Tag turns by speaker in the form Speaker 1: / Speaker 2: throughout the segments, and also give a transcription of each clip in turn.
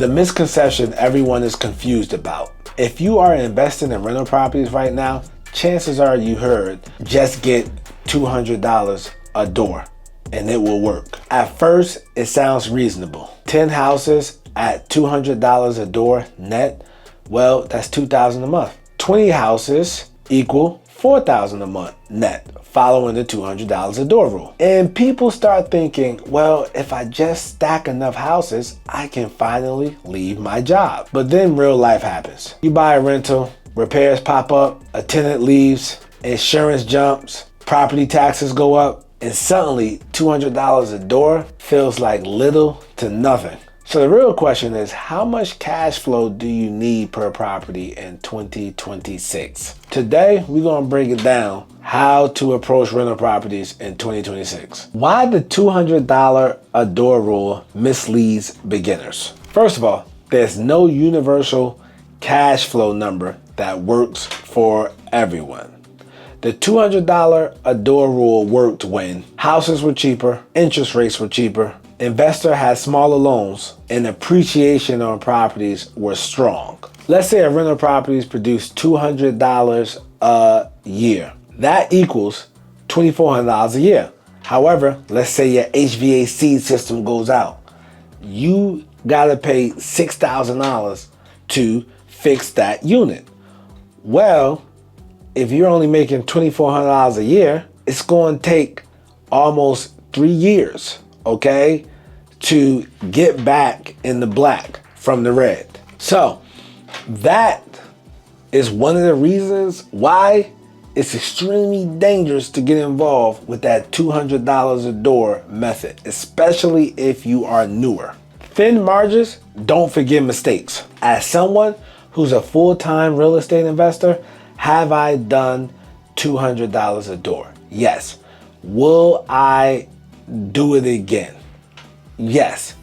Speaker 1: The misconception everyone is confused about. If you are investing in rental properties right now, chances are you heard, just get $200 a door and it will work. At first, it sounds reasonable. 10 houses at $200 a door net, well, that's $2,000 a month. 20 houses equal $4,000 a month net, following the $200 a door rule. And people start thinking, well, if I just stack enough houses, I can finally leave my job. But then real life happens. You buy a rental, repairs pop up, a tenant leaves, insurance jumps, property taxes go up, and suddenly $200 a door feels like little to nothing. So the real question is, how much cash flow do you need per property in 2026? Today, we're gonna break it down how to approach rental properties in 2026. Why the $200 a door rule misleads beginners. First of all, there's no universal cash flow number that works for everyone. The $200 a door rule worked when houses were cheaper, interest rates were cheaper, investor had smaller loans, and appreciation on properties were strong. Let's say a rental properties produced $200 a year. That equals $2,400 a year. However, let's say your HVAC system goes out. You gotta pay $6,000 to fix that unit. Well, if you're only making $2,400 a year, it's going to take almost 3 years, okay, to get back in the black from the red. So that is one of the reasons why it's extremely dangerous to get involved with that $200 a door method, especially if you are newer. Thin margins, don't forget mistakes. As someone who's a full-time real estate investor, have I done $200 a door? Yes. Will I do it again? Yes.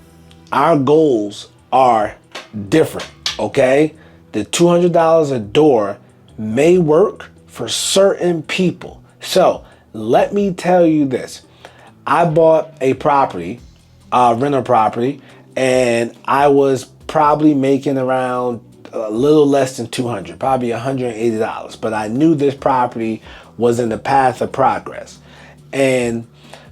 Speaker 1: Our goals are different, okay? The $200 a door may work for certain people. So let me tell you this. I bought a property, a rental property, and I was probably making around a little less than $200, probably $180. But I knew this property was in the path of progress. And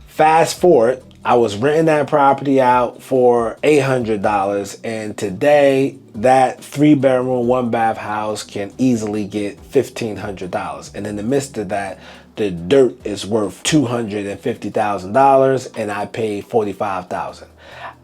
Speaker 1: fast forward, I was renting that property out for $800. And today, that 3-bedroom, 1-bath house can easily get $1,500. And in the midst of that, the dirt is worth $250,000 and I paid $45,000.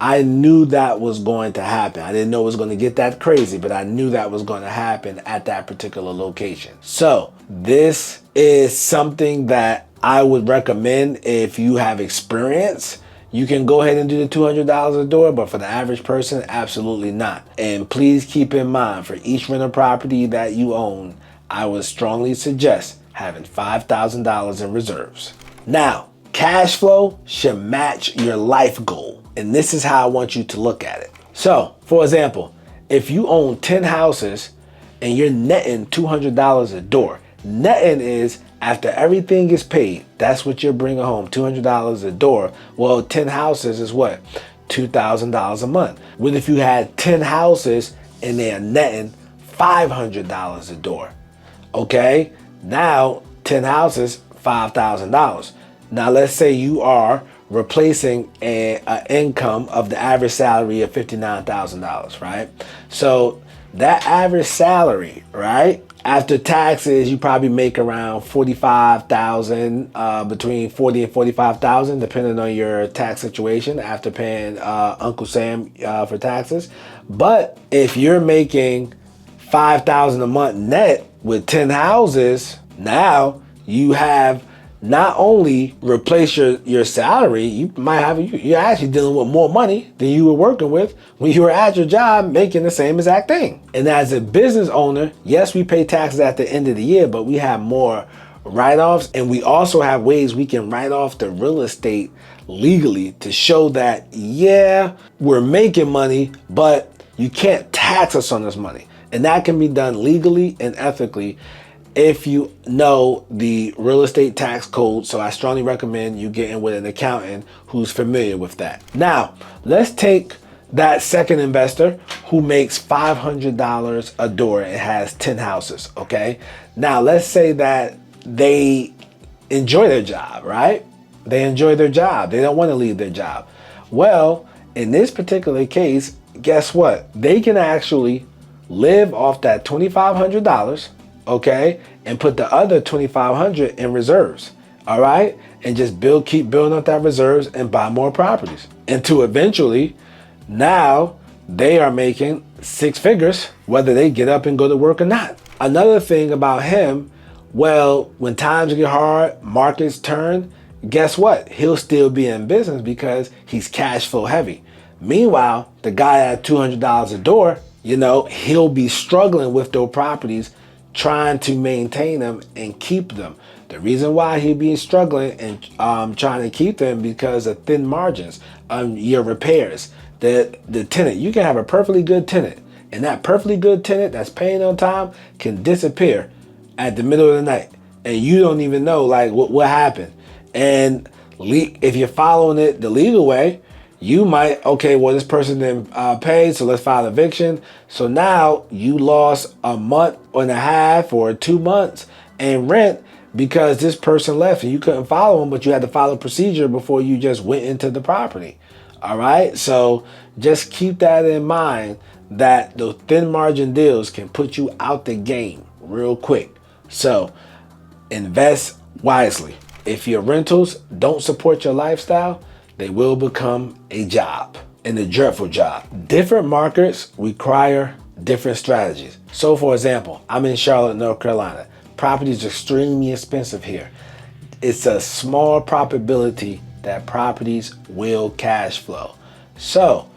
Speaker 1: I knew that was going to happen. I didn't know it was going to get that crazy, but I knew that was going to happen at that particular location. So this is something that I would recommend if you have experience. You can go ahead and do the $200 a door, but for the average person, absolutely not. And please keep in mind, for each rental property that you own, I would strongly suggest having $5,000 in reserves. Now, cash flow should match your life goal. And this is how I want you to look at it. So, for example, if you own 10 houses and you're netting $200 a door, netting is after everything is paid, that's what you're bringing home, $200 a door. Well, 10 houses is what? $2,000 a month. What if you had 10 houses and they're netting $500 a door? Okay, now 10 houses, $5,000. Now let's say you are replacing an income of the average salary of $59,000, right? So that average salary, right, after taxes, you probably make around $45,000, between $40,000 and $45,000, depending on your tax situation after paying Uncle Sam for taxes. But if you're making $5,000 a month net with 10 houses, now you have not only replace your salary, you're actually dealing with more money than you were working with when you were at your job making the same exact thing. And as a business owner, yes, we pay taxes at the end of the year, but we have more write-offs, and we also have ways we can write off the real estate legally to show that, yeah, we're making money, but you can't tax us on this money. And that can be done legally and ethically if you know the real estate tax code. So I strongly recommend you getting with an accountant who's familiar with that. Now, let's take that second investor who makes $500 a door and has 10 houses, okay? Now, let's say that they enjoy their job, right? They enjoy their job. They don't want to leave their job. Well, in this particular case, guess what? They can actually live off that $2,500, okay? And put the other $2,500 in reserves, all right? And just keep building up that reserves and buy more properties. And to eventually, now they are making six figures, whether they get up and go to work or not. Another thing about him, well, when times get hard, markets turn, guess what? He'll still be in business because he's cash flow heavy. Meanwhile, the guy at $200 a door, he'll be struggling with those properties, trying to maintain them and keep them. The reason why he'll be struggling and trying to keep them because of thin margins, your repairs, the tenant. You can have a perfectly good tenant, and that perfectly good tenant that's paying on time can disappear at the middle of the night, and you don't even know what happened. And if you're following it the legal way, you might, okay, well, this person didn't pay, so let's file eviction. So now you lost a month and a half or 2 months in rent because this person left and you couldn't follow them, but you had to follow procedure before you just went into the property. All right, so just keep that in mind, that the thin margin deals can put you out the game real quick. So invest wisely. If your rentals don't support your lifestyle, they will become a job, and a dreadful job. Different markets require different strategies. So for example, I'm in Charlotte, North Carolina. Property is extremely expensive here. It's a small probability that properties will cash flow. So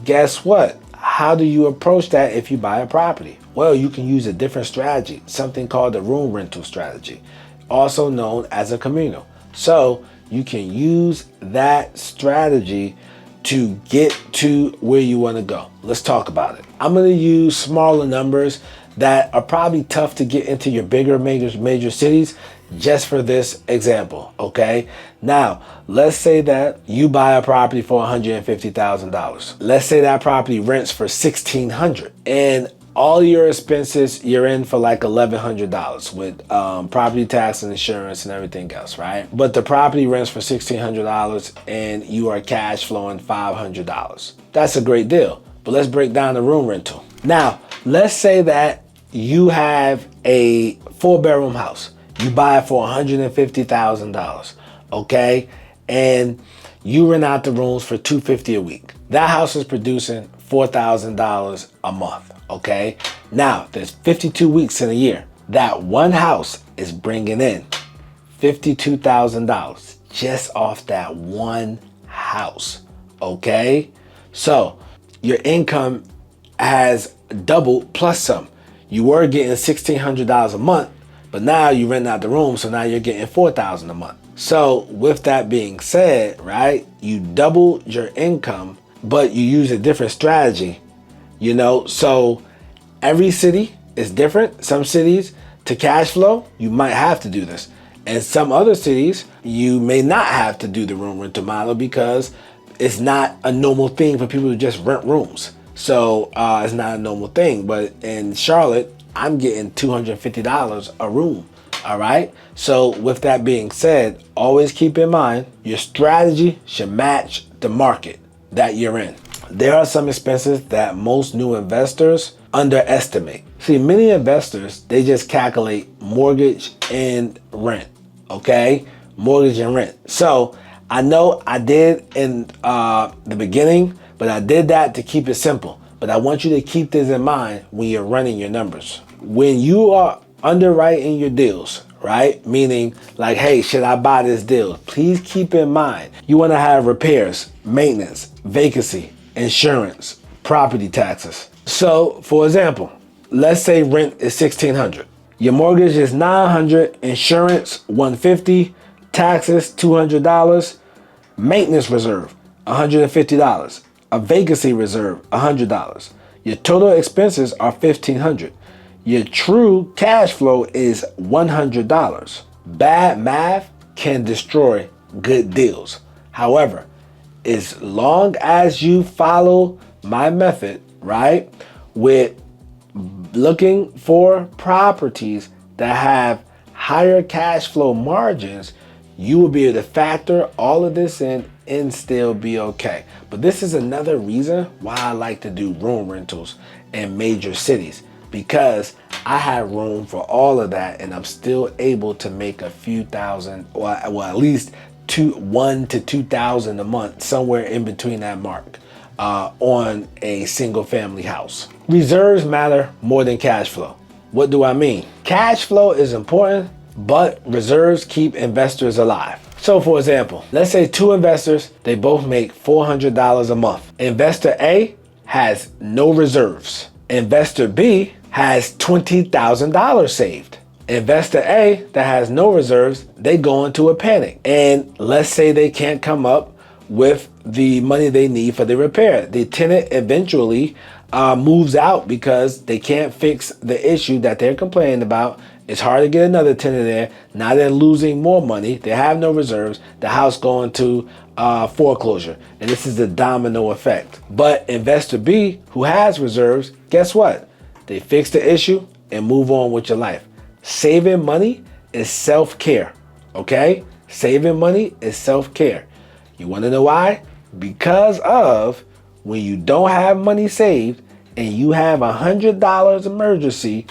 Speaker 1: guess what? How do you approach that if you buy a property? Well, you can use a different strategy, something called the room rental strategy, also known as a communal. So you can use that strategy to get to where you want to go. Let's talk about it. I'm going to use smaller numbers that are probably tough to get into your bigger major cities just for this example, okay? Now, let's say that you buy a property for $150,000. Let's say that property rents for $1,600, and all your expenses, you're in for like $1,100 with property tax and insurance and everything else, right? But the property rents for $1,600 and you are cash flowing $500. That's a great deal. But let's break down the room rental. Now, let's say that you have a 4-bedroom house. You buy it for $150,000, okay? And you rent out the rooms for $250 a week. That house is producing $4,000 a month, okay? Now, there's 52 weeks in a year. That one house is bringing in $52,000 just off that one house, okay? So your income has doubled plus some. You were getting $1,600 a month, but now you rent out the room, so now you're getting $4,000 a month. So with that being said, right, you doubled your income, but you use a different strategy, so every city is different. Some cities, to cash flow, you might have to do this. And some other cities, you may not have to do the room rental model because it's not a normal thing for people to just rent rooms. So it's not a normal thing. But in Charlotte, I'm getting $250 a room. All right. So with that being said, always keep in mind your strategy should match the market that you're in. There are some expenses that most new investors underestimate. See, many investors, they just calculate mortgage and rent. Okay. Mortgage and rent. So I know I did in the beginning, but I did that to keep it simple. But I want you to keep this in mind when you're running your numbers. When you are underwriting your deals, right? Meaning like, hey, should I buy this deal? Please keep in mind, you want to have repairs, maintenance, vacancy, insurance, property taxes. So for example, let's say rent is $1,600. Your mortgage is $900, insurance $150, taxes $200, maintenance reserve $150, a vacancy reserve $100. Your total expenses are $1,500. Your true cash flow is $100. Bad math can destroy good deals. However, as long as you follow my method, right, with looking for properties that have higher cash flow margins, you will be able to factor all of this in and still be okay. But this is another reason why I like to do room rentals in major cities, because I have room for all of that and I'm still able to make a few thousand, or well, at least 1 to 2,000 a month, somewhere in between that mark, on a single family house. Reserves matter more than cash flow. What do I mean? Cash flow is important, but reserves keep investors alive. So for example, let's say two investors, they both make $400 a month. Investor A has no reserves. Investor B has $20,000 saved. Investor A that has no reserves, they go into a panic. And let's say they can't come up with the money they need for the repair. The tenant eventually moves out because they can't fix the issue that they're complaining about. It's hard to get another tenant there. Now they're losing more money. They have no reserves. The house going to foreclosure. And this is the domino effect. But investor B, who has reserves, guess what? They fix the issue and move on with your life. Saving money is self-care, okay? Saving money is self-care. You want to know why? Because of when you don't have money saved and you have $100 emergency,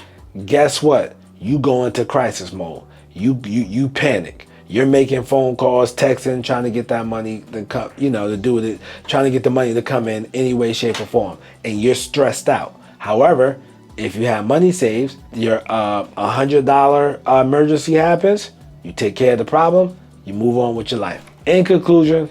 Speaker 1: guess what? You go into crisis mode. You panic. You're making phone calls, texting, trying to get that money to come, to do with it, trying to get the money to come in any way, shape, or form, and you're stressed out. However, if you have money saved, your $100 emergency happens, you take care of the problem, you move on with your life. In conclusion,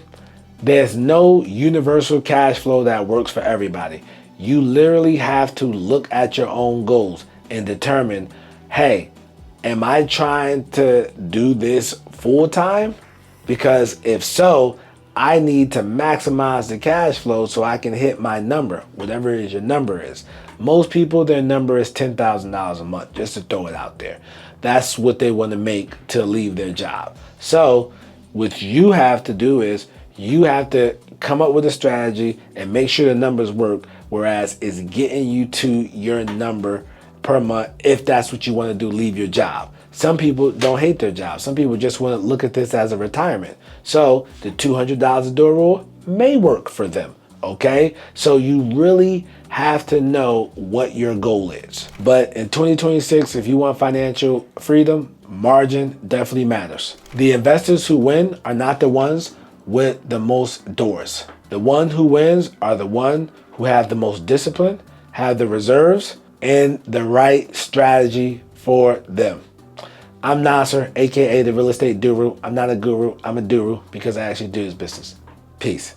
Speaker 1: there's no universal cash flow that works for everybody. You literally have to look at your own goals and determine, hey, am I trying to do this full time? Because if so, I need to maximize the cash flow so I can hit my number, whatever it is your number is. Most people, their number is $10,000 a month, just to throw it out there. That's what they want to make to leave their job. So what you have to do is you have to come up with a strategy and make sure the numbers work, whereas it's getting you to your number per month if that's what you want to do, leave your job. Some people don't hate their job. Some people just want to look at this as a retirement. So the $200 a door rule may work for them, okay? So you really have to know what your goal is. But in 2026, if you want financial freedom, margin definitely matters. The investors who win are not the ones with the most doors. The one who wins are the one who have the most discipline, have the reserves, and the right strategy for them. I'm Nasser, aka the real estate guru. I'm not a guru, I'm a duru because I actually do this business. Peace.